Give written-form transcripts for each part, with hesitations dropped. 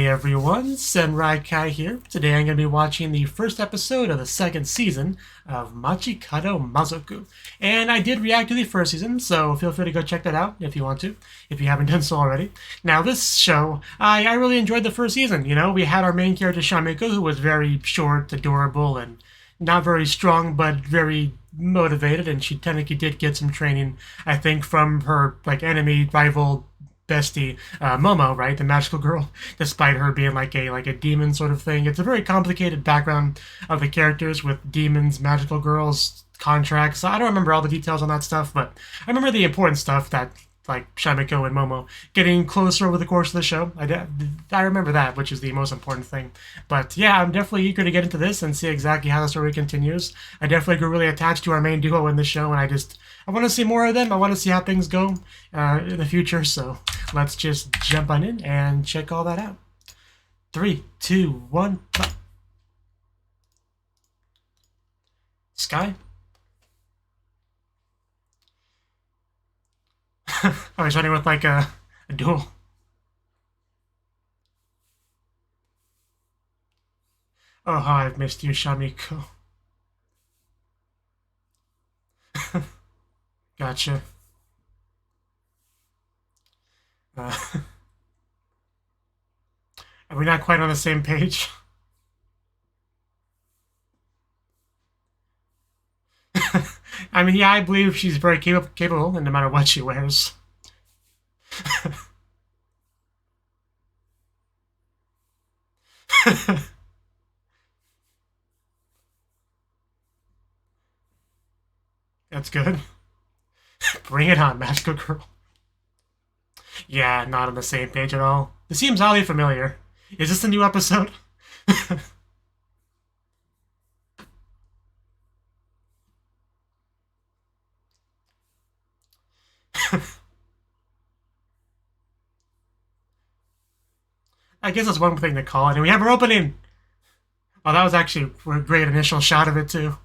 Hey everyone, Senrai here. Today I'm going to be watching the first episode of the second season of Machikado Mazoku. And I did react to the first season, so feel free to go check that out if you want to, if you haven't done so already. Now this show, I really enjoyed the first season. You know, we had our main character Shamiko, who was very short, adorable, and not very strong, but very motivated, and she technically did get some training, I think, from her enemy rival bestie Momo, right, the magical girl, despite her being like a demon sort of thing. It's a very complicated background of the characters with demons, magical girls, contracts. I don't remember all the details on that stuff, but I remember the important stuff that like Shamiko and Momo getting closer over the course of the show. I remember that, which is the most important thing. But yeah, I'm definitely eager to get into this and see exactly how the story continues. I definitely grew really attached to our main duo in the show, and I want to see more of them. I want to see how things go in the future. So let's just jump on in and check all that out. 3, 2, 1, go. Sky? Oh, he's running with like a duel. Oh, how I've missed you, Shamiko. Gotcha. Are we not quite on the same page? I mean, yeah, I believe she's very capable, and no matter what she wears. That's good. Bring it on, magical girl. Yeah, not on the same page at all. This seems oddly familiar. Is this a new episode? I guess that's one thing to call it. And we have our opening! Oh, that was actually a great initial shot of it, too.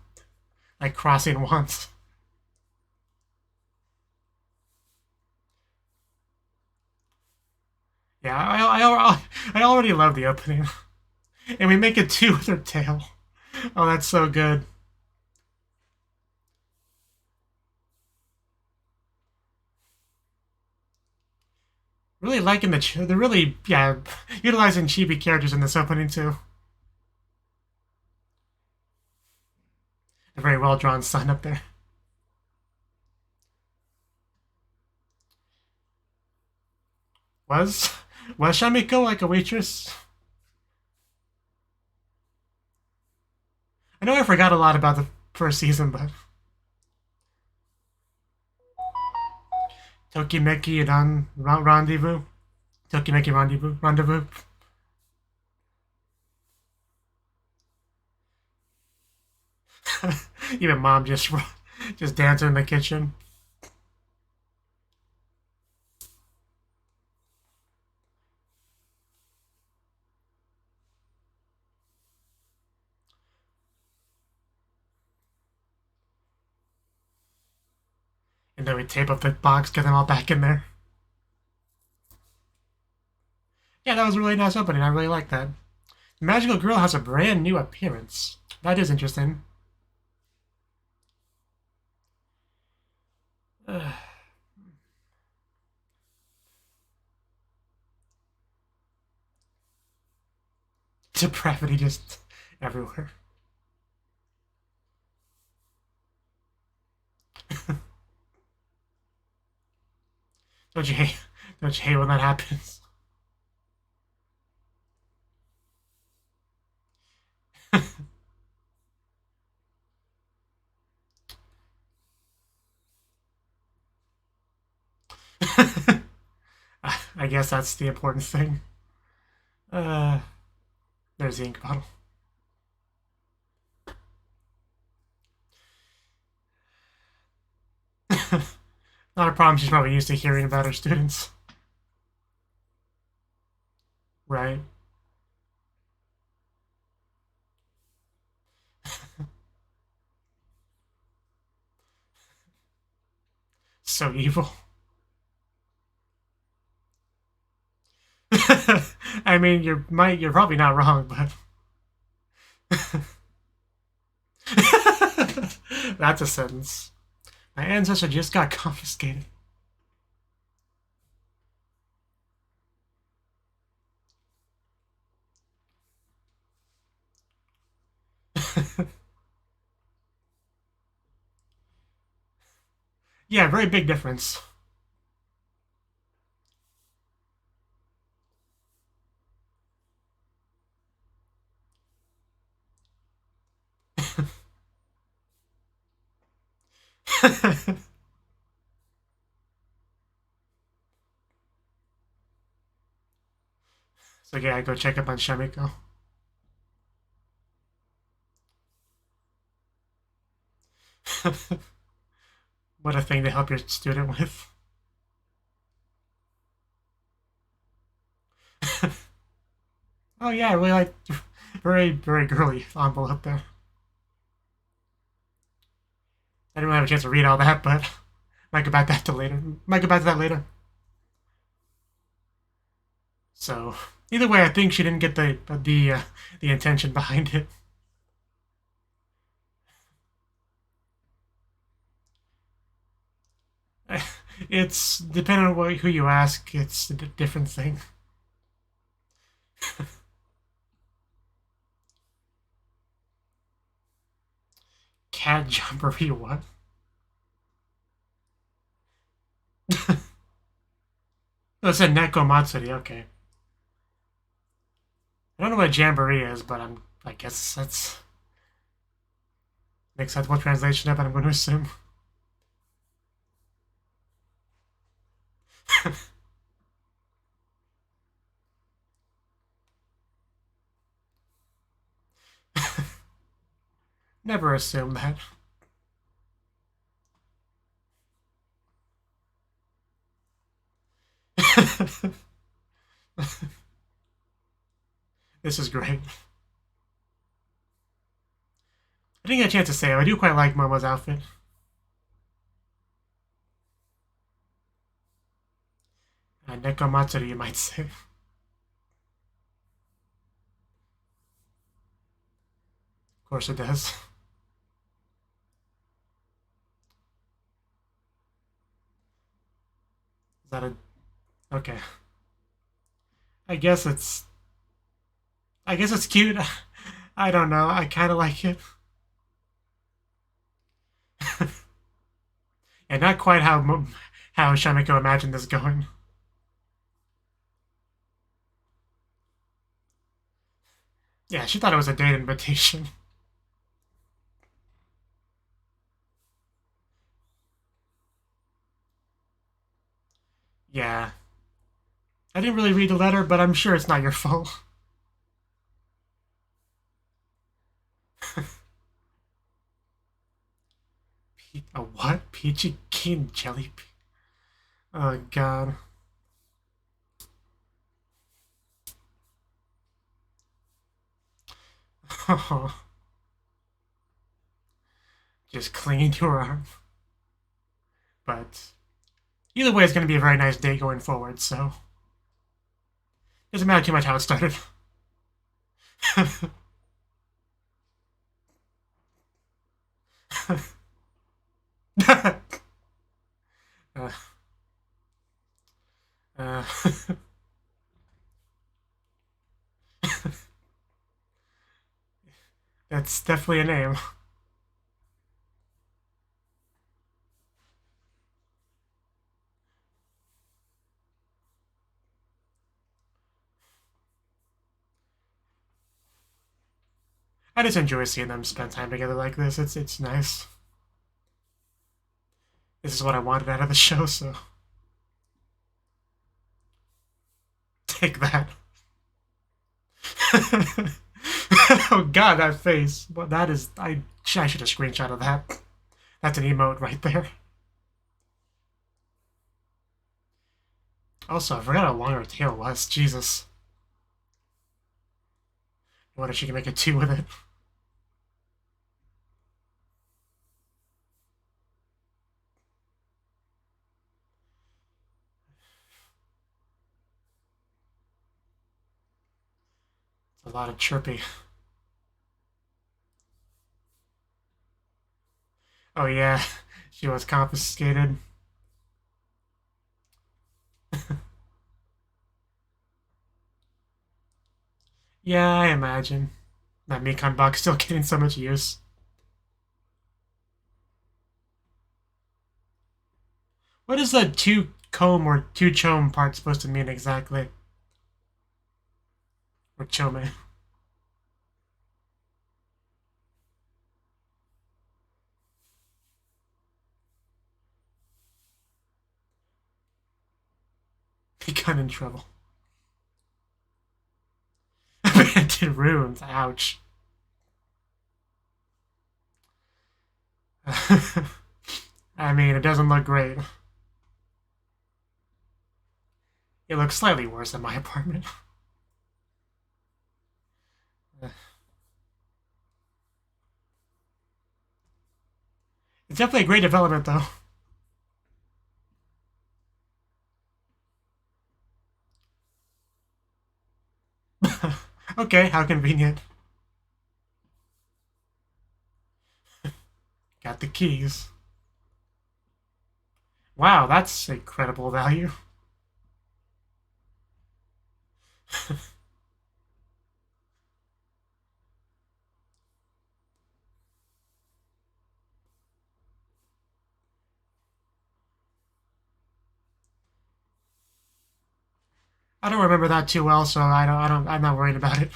Like crossing once. Yeah, I already love the opening. And we make it two with her tail. Oh, that's so good. Really liking they're really, yeah, utilizing chibi characters in this opening too. A very well drawn sun up there. Was was Shamiko like a waitress? I know I forgot a lot about the first season, but Tokimeki Rendezvous. Tokimeki Rendezvous. Even mom just dancing in the kitchen. And then we tape up the box, get them all back in there. Yeah, that was a really nice opening. I really like that. The magical girl has a brand new appearance. That is interesting. Depravity just everywhere. Don't you hate? Don't you hate when that happens? I guess that's the important thing. Uh, there's the ink bottle. Not a problem. She's probably used to hearing about her students. Right. So evil. I I mean, you're probably not wrong, but that's a sentence. My ancestor just got confiscated. Yeah, very big difference. So yeah, go check up on Shamiko. What a thing to help your student with. Oh yeah, I really like very girly envelope there. I didn't really have a chance to read all that, but might go back to that later. Might go back to that later. So either way, I think she didn't get the intention behind it. It's depending on who you ask. It's a different thing. Cat jumpery what? Oh, it said Neko Matsuri. Okay. I don't know what jamboree is, but I guess that's makes sense. What translation of it? I'm going to assume. Never assume that. This is great. I didn't get a chance to say it. I do quite like Momo's outfit. Neko Matsuri, you might say. Of course it does. Is that a... Okay. I guess it's... I guess it's cute. I don't know. I kind of like it. And not quite how Shamiko imagined this going. Yeah, she thought it was a date invitation. Yeah. I didn't really read the letter, but I'm sure it's not your fault. A what? Peachy Keen Jelly? Oh, God. Oh, just clinging to her arm. But either way, it's going to be a very nice day going forward, so... Doesn't matter too much how it started. uh, uh, that's definitely a name. I just enjoy seeing them spend time together like this. It's nice. This is what I wanted out of the show, so take that. Oh God, that face. Well, that is. I should have screenshotted that. That's an emote right there. Also, I forgot how long her tail was. Jesus. What if she can make a 2 with it? A lot of chirpy. Oh yeah, she was confiscated. Yeah, I imagine. That Mikan box still getting so much use. What is the two comb or two chome part supposed to mean exactly? Or chome? He got in trouble. Abandoned ruins. Ouch. I mean, it doesn't look great. It looks slightly worse than my apartment. It's definitely a great development, though. Okay, how convenient. Got the keys. Wow, that's incredible value. I don't remember that too well, so I'm not worried about it.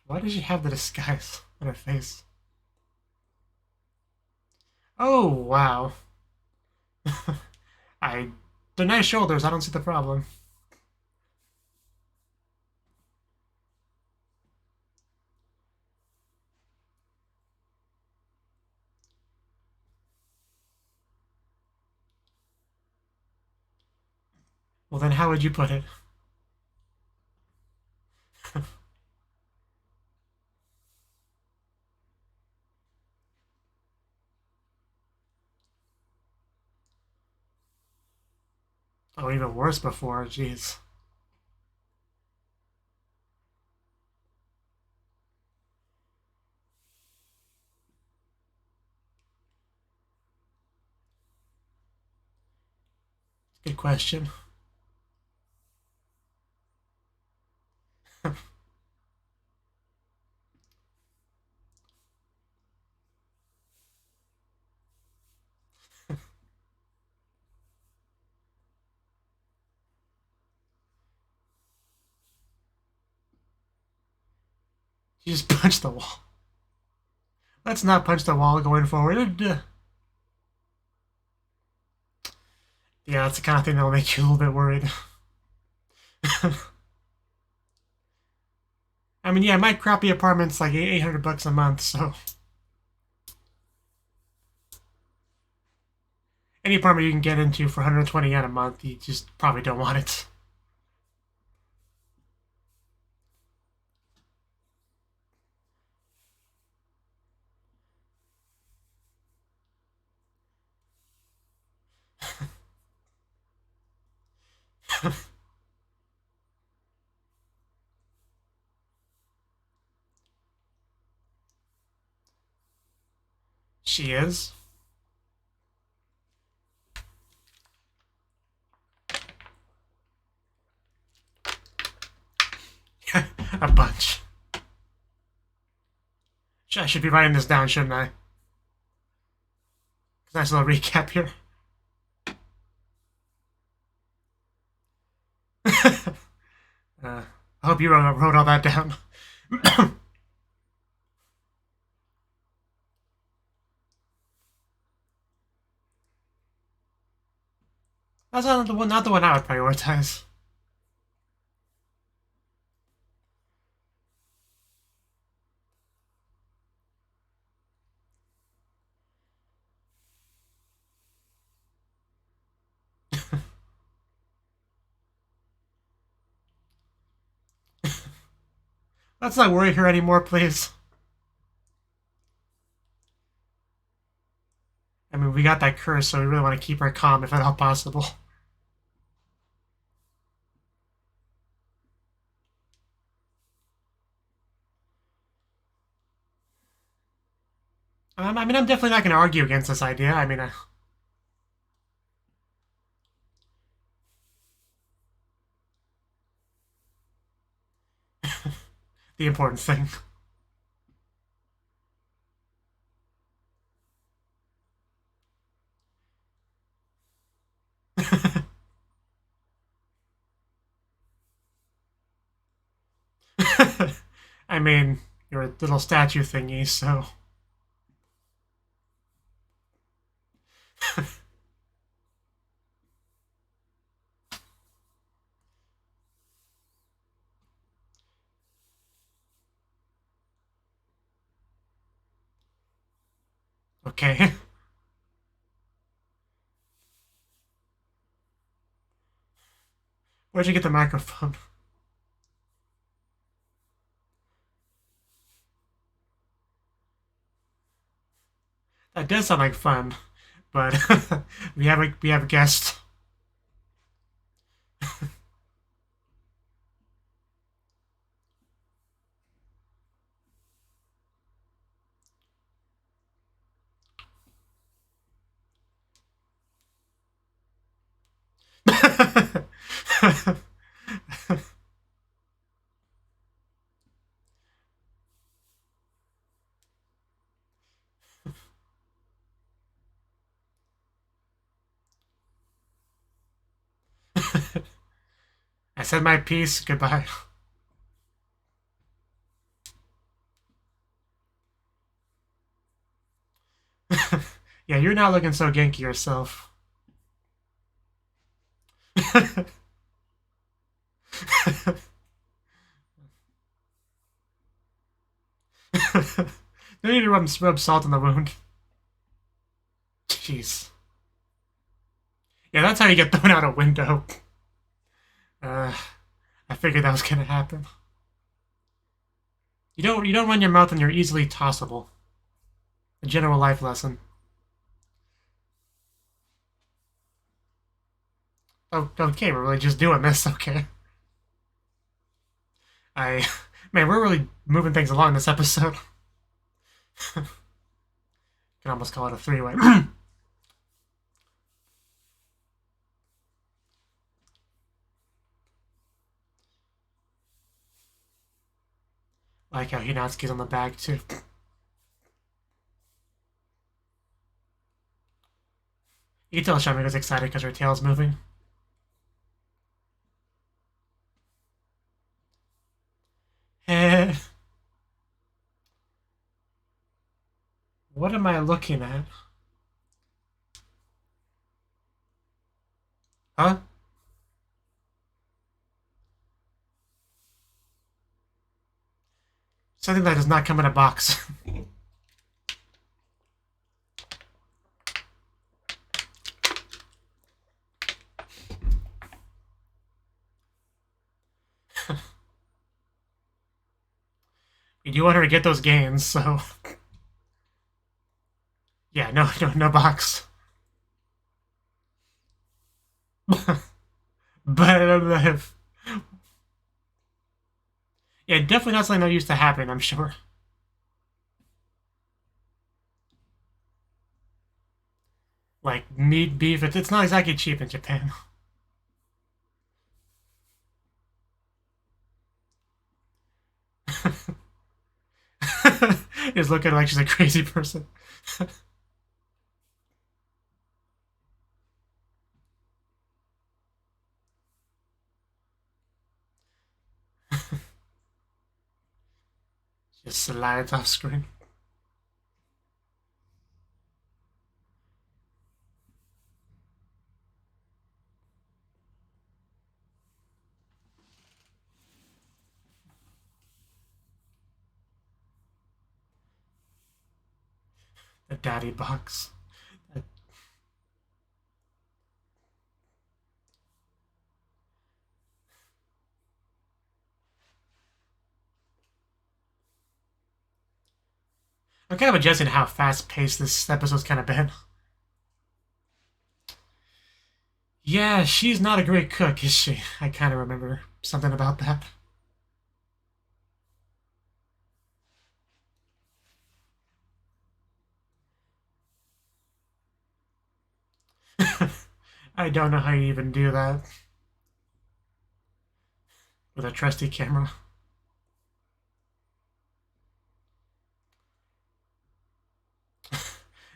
Why does she have the disguise on her face? Oh, wow. I... The nice shoulders, I don't see the problem. Well, then how would you put it? Oh, even worse before, jeez. Good question. You just punched the wall. Let's not punch the wall going forward. Yeah, that's the kind of thing that'll make you a little bit worried. I mean, yeah, my crappy apartment's like 800 bucks a month, so any apartment you can get into for 120 yen a month, you just probably don't want it. She is. A bunch. I should be writing this down, shouldn't I? Nice little recap here. I hope you wrote all that down. That's not the one I would prioritize. Let's not worry her anymore, please. I mean, got that curse, so we really want to keep her calm if at all possible. I mean, I'm definitely not going to argue against this idea. I mean, the important thing. I mean, you're a little statue thingy, so... Okay. Where'd you get the microphone? That does sound like fun, but we have a guest. I said my piece. Goodbye. Yeah, you're not looking so Genki yourself. They need to rub salt in the wound. Jeez. Yeah, that's how you get thrown out a window. I figured that was gonna happen. You don't run your mouth and you're easily tossable. A general life lesson. Oh, okay, we're really just doing this, okay. Man, we're really moving things along this episode. Can almost call it a three-way. Like how Hinatsuki's on the bag, too. You can tell Shamiko's excited because her tail's moving. What am I looking at? Huh? Something that does not come in a box. You do want her to get those gains, so... Yeah, no box. But I don't know if... Yeah, definitely not something that used to happen, I'm sure. Like, meat, beef, it's not exactly cheap in Japan. Is looking like she's a crazy person. Just slides off screen. The daddy box. I'm kind of adjusting how fast-paced this episode's kind of been. Yeah, she's not a great cook, is she? I kind of remember something about that. I don't know how you even do that with a trusty camera.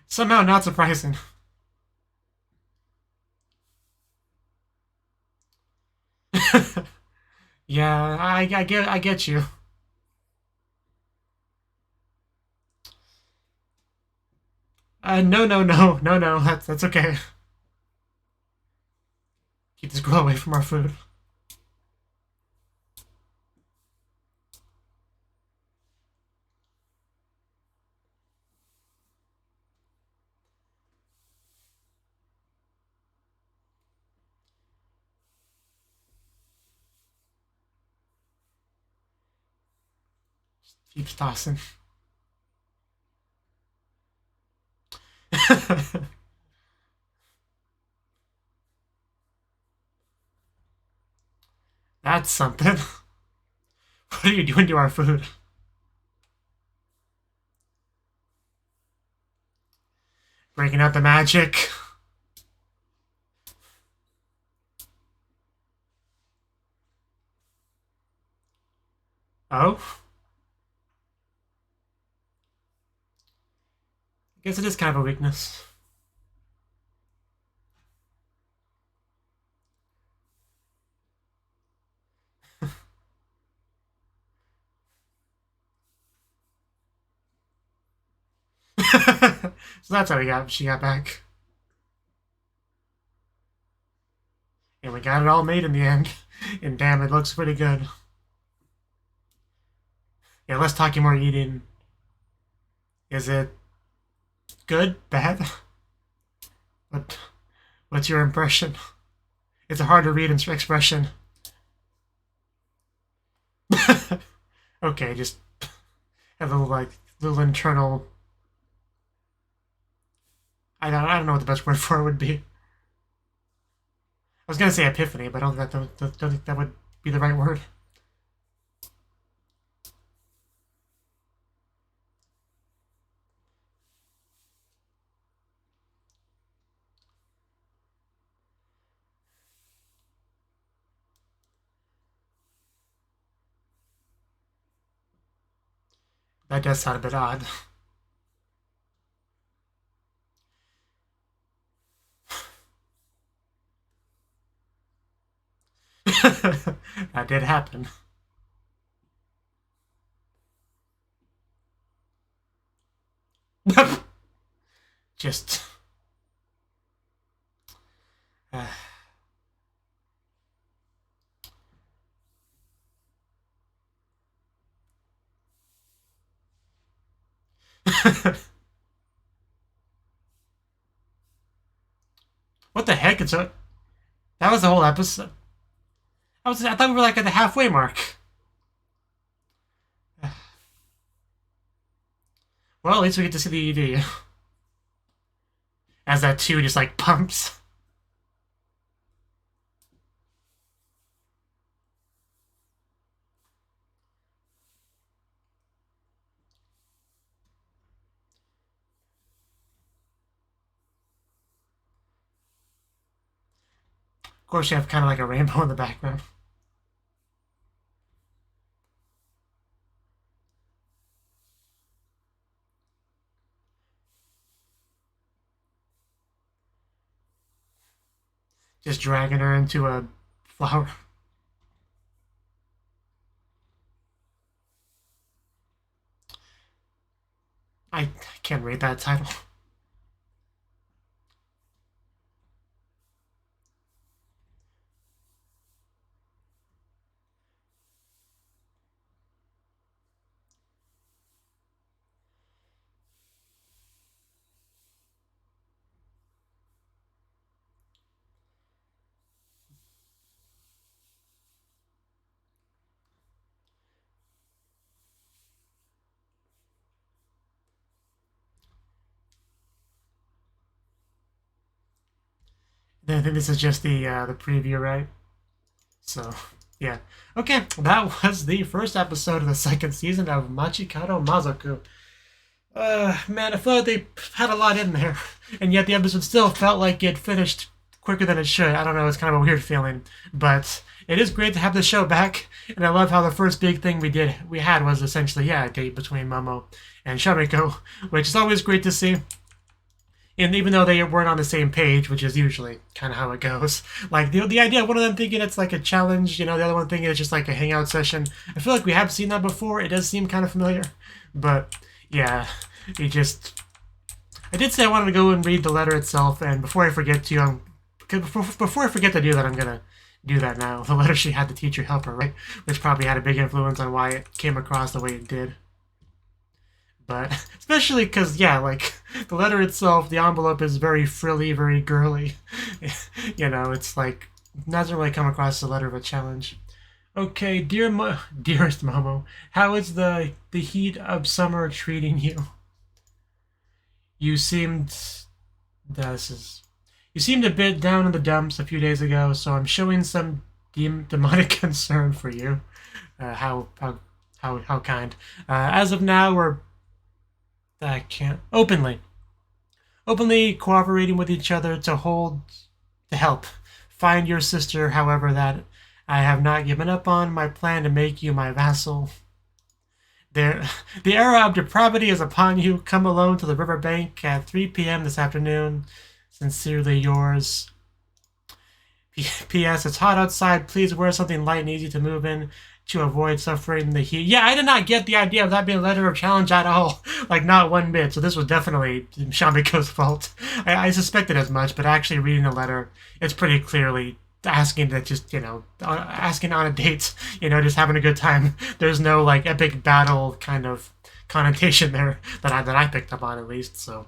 Somehow not surprising. Yeah, I get you. No, no, no, no, no. That's okay. Keep this girl away from our food. Keeps tossing. That's something. What are you doing to our food? Breaking out the magic. Oh? I guess it is kind of a weakness. So that's how she got back. And we got it all made in the end. And damn, it looks pretty good. Yeah, less talking, more eating. Is it good? Bad? What? What's your impression? It's a hard to read expression. Okay, just have a little little internal. I don't know what the best word for it would be. I was gonna say epiphany, but I don't think that would be the right word. That does sound a bit odd. That did happen. Just. What the heck? That was the whole episode. I thought we were like at the halfway mark. Well, at least we get to see the ED as that two just like pumps. Of course, you have kind of like a rainbow in the background. Just dragging her into a flower. I can't read that title. I think this is just the preview, right? So, yeah. Okay, that was the first episode of the second season of Machikado Mazoku. Man, I feel like they had a lot in there, and yet the episode still felt like it finished quicker than it should. I don't know, it's kind of a weird feeling, but it is great to have the show back, and I love how the first big thing we had was essentially, yeah, a date between Momo and Shamiko, which is always great to see. And even though they weren't on the same page, which is usually kind of how it goes, like the idea of one of them thinking it's like a challenge, the other one thinking it's just like a hangout session. I feel like we have seen that before. It does seem kind of familiar, but yeah, I did say I wanted to go and read the letter itself, and before I forget to, before I forget to do that, I'm gonna do that now. The letter she had the teacher help her, right? Which probably had a big influence on why it came across the way it did. But especially because, yeah, like the letter itself, the envelope is very frilly, very girly. It's like doesn't really come across as a letter of a challenge. Okay, dearest Momo, how is the heat of summer treating you? You seemed you seemed a bit down in the dumps a few days ago, so I'm showing some demonic concern for you. How kind. As of now, we're openly cooperating with each other to help find your sister. However, that I have not given up on my plan to make you my vassal. The era of depravity is upon you. Come alone to the riverbank at 3 p.m. this afternoon. Sincerely yours. P.S. It's hot outside. Please wear something light and easy to move in to avoid suffering the heat. Yeah, I did not get the idea of that being a letter of challenge at all. Like, not one bit. So this was definitely Shamiko's fault. I suspected as much, but actually reading the letter, it's pretty clearly asking to just, asking on a date, just having a good time. There's no, like, epic battle kind of connotation there that I picked up on, at least. So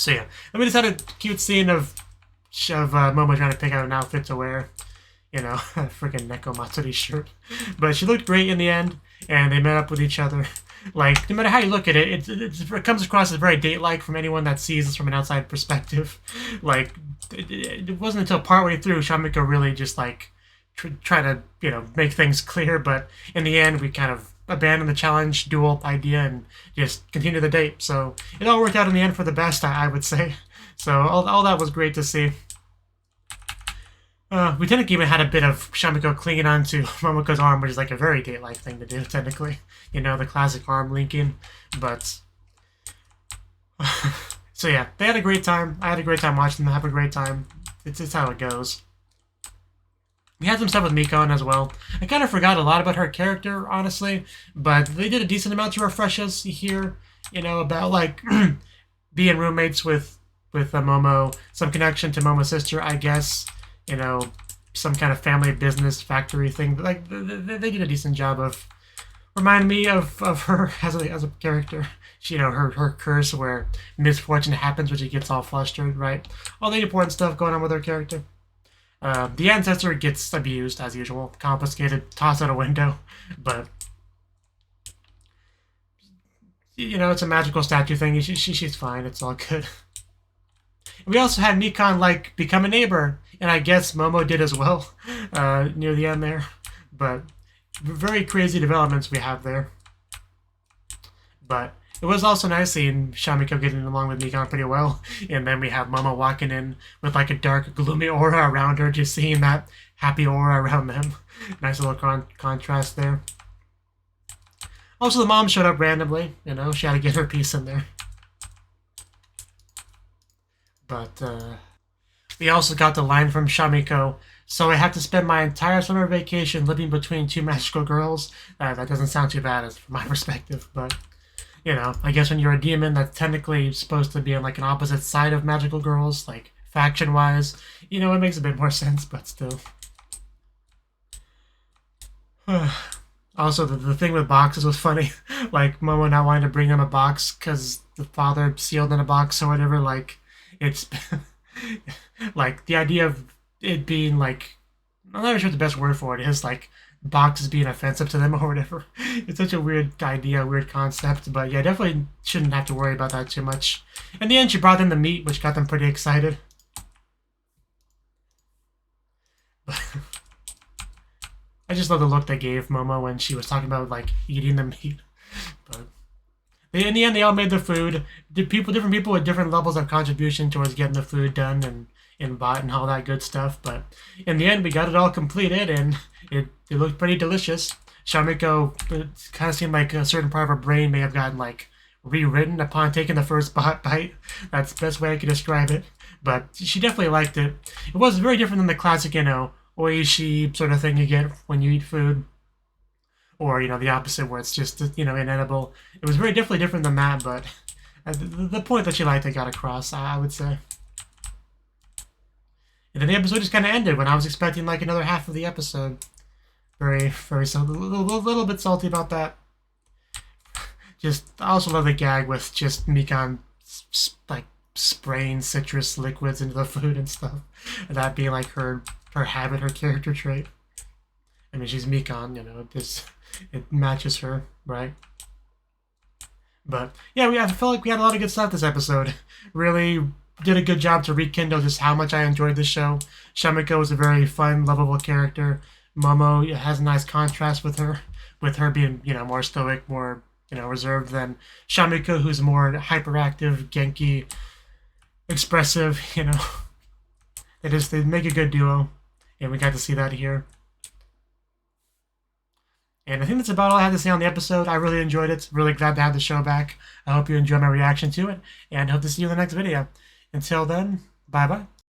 yeah. Then we just had a cute scene of Momo trying to pick out an outfit to wear. A freaking Neko Matsuri shirt. But she looked great in the end, and they met up with each other. Like, no matter how you look at it, it comes across as very date-like from anyone that sees this from an outside perspective. Like, it wasn't until partway through Shamiko really just, like, try to, make things clear, but in the end, we kind of abandoned the challenge duel idea and just continued the date. So it all worked out in the end for the best, I would say. So all that was great to see. Lieutenant even had a bit of Shamiko clinging onto Momoko's arm, which is like a very date-like thing to do, technically. The classic arm linking. But so yeah, they had a great time. I had a great time watching them have a great time. It's how it goes. We had some stuff with Mikon as well. I kind of forgot a lot about her character, honestly, but they did a decent amount to refresh us here, about like being roommates with Momo, some connection to Momo's sister, I guess. Some kind of family business factory thing. Like, they did a decent job of reminding me of her as a character. She, her curse where misfortune happens when she gets all flustered, right? All the important stuff going on with her character. The ancestor gets abused, as usual. Confiscated, tossed out a window. But, it's a magical statue thing. She's fine. It's all good. We also had Mikon, like, become a neighbor, and I guess Momo did as well, near the end there. But very crazy developments we have there. But it was also nice seeing Shamiko getting along with Mikon pretty well, and then we have Momo walking in with, like, a dark, gloomy aura around her, just seeing that happy aura around them. Nice little contrast there. Also, the mom showed up randomly, she had to get her piece in there. But we also got the line from Shamiko, so I had to spend my entire summer vacation living between two magical girls. That doesn't sound too bad from my perspective, but, I guess when you're a demon that's technically supposed to be on, like, an opposite side of magical girls, like, faction-wise, it makes a bit more sense, but still. Also, the thing with boxes was funny. Like, Momo not wanting to bring them a box because the father sealed in a box or whatever, like... It's like the idea of it being like, I'm not even sure what the best word for it is, like boxes being offensive to them or whatever. It's such a weird idea, weird concept, but yeah, definitely shouldn't have to worry about that too much. In the end, she brought them the meat, which got them pretty excited. I just love the look they gave Momo when she was talking about like eating the meat. But in the end, they all made the food. Different people with different levels of contribution towards getting the food done and bought and all that good stuff. But in the end, we got it all completed, and it looked pretty delicious. Shamiko, it kind of seemed like a certain part of her brain may have gotten like rewritten upon taking the first bite. That's the best way I could describe it. But she definitely liked it. It was very different than the classic, oishi sort of thing you get when you eat food. Or, the opposite where it's just, inedible. It was very definitely different than that, but the point that she liked it got across, I would say. And then the episode just kind of ended when I was expecting like another half of the episode. Very, very salty. A little bit salty about that. I also love the gag with just Mikan, like, spraying citrus liquids into the food and stuff. And that being like her habit, her character trait. I mean, she's Mikan, it matches her, right? But yeah, I felt like we had a lot of good stuff this episode. Really did a good job to rekindle just how much I enjoyed this show. Shamiko is a very fun, lovable character. Momo has a nice contrast with her being, more stoic, more, reserved than Shamiko, who's more hyperactive, Genki, expressive, They make a good duo, and we got to see that here. And I think that's about all I had to say on the episode. I really enjoyed it. Really glad to have the show back. I hope you enjoyed my reaction to it, and hope to see you in the next video. Until then, bye-bye.